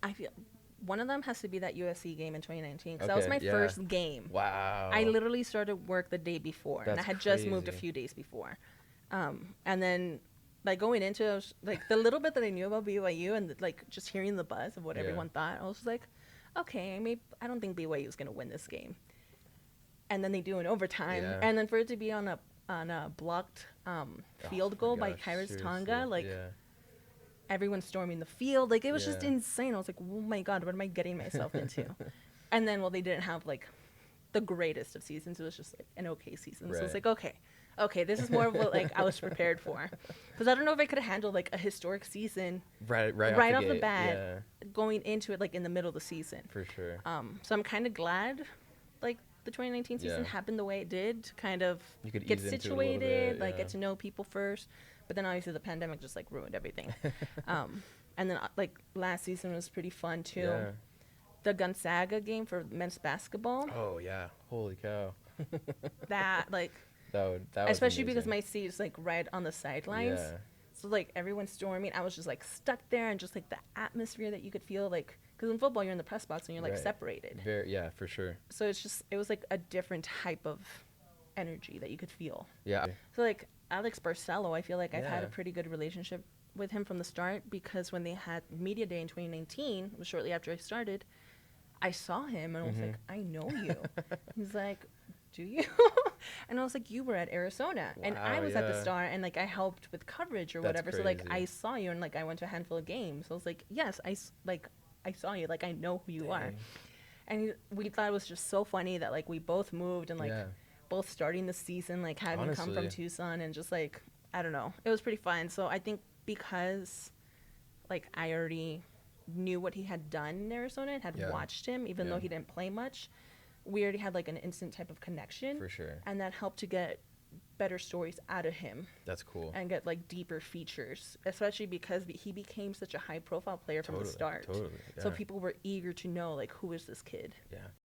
I feel one of them has to be that USC game in 2019 because that was my yeah. first game. Wow. I literally started work the day before, and I That's had just moved a crazy. few days before. And then, like, going into it, I was, like, the little bit that I knew about BYU and, like, just hearing the buzz of what Yeah. everyone thought, I was just like, okay, maybe I don't think BYU is going to win this game. And then they do in overtime. Yeah. And then for it to be on a blocked field goal by gosh, Kyrus seriously. Tonga, like, Yeah. everyone storming the field. Like, it was just Yeah. insane. I was like, oh my God, what am I getting myself into? And then, well, they didn't have, like, the greatest of seasons. It was just, like, an okay season. So it's Right. like, okay, this is more of what, like, I was prepared for. Because I don't know if I could have handled, like, a historic season Right off the gate. bat, Yeah, going into it, like, in the middle of the season. for sure. So I'm kind of glad, like, the 2019 season Yeah. happened the way it did to kind of You could get ease into it a little situated, bit, like, yeah. get to know people first. But then obviously the pandemic just, like, ruined everything. And then, like, last season was pretty fun, too. Yeah. The Gonzaga game for men's basketball, Oh yeah. Holy cow. that, like, That was especially because amazing. my seat is, like, right on the sidelines. Yeah. So, like, everyone's storming. I was just, like, stuck there, and just, like, the atmosphere that you could feel, like, because in football, you're in the press box and you're, like, Right. separated. Yeah, for sure. So it was, like, a different type of energy that you could feel. Yeah. So, like, Alex Barcello, I feel like I've had a Yeah. pretty good relationship with him from the start, because when they had Media Day in 2019, it was shortly after I started, I saw him and I was like, I know you. He's like, do you? And I was like, you were at Arizona. And I Wow, was at the yeah. Star, and, like, I helped with coverage or That's whatever. So, like, crazy. I saw you, and, like, I went to a handful of games. So I was like, yes, I saw you. Like, I know who you are. Dang. And we thought it was just so funny that, like, we both moved and, like, Yeah. both starting the season, like, having come from Honestly. Tucson, and just, like, I don't know. It was pretty fun. So I think because, like, I already knew what he had done in Arizona and had Yeah. watched him, even Yeah. though he didn't play much, we already had, like, an instant type of connection. For sure. And that helped to get better stories out of him That's cool. and get, like, deeper features, especially because he became such a high profile player from the start. Totally. So Yeah. people were eager to know, like, who is this kid? Yeah.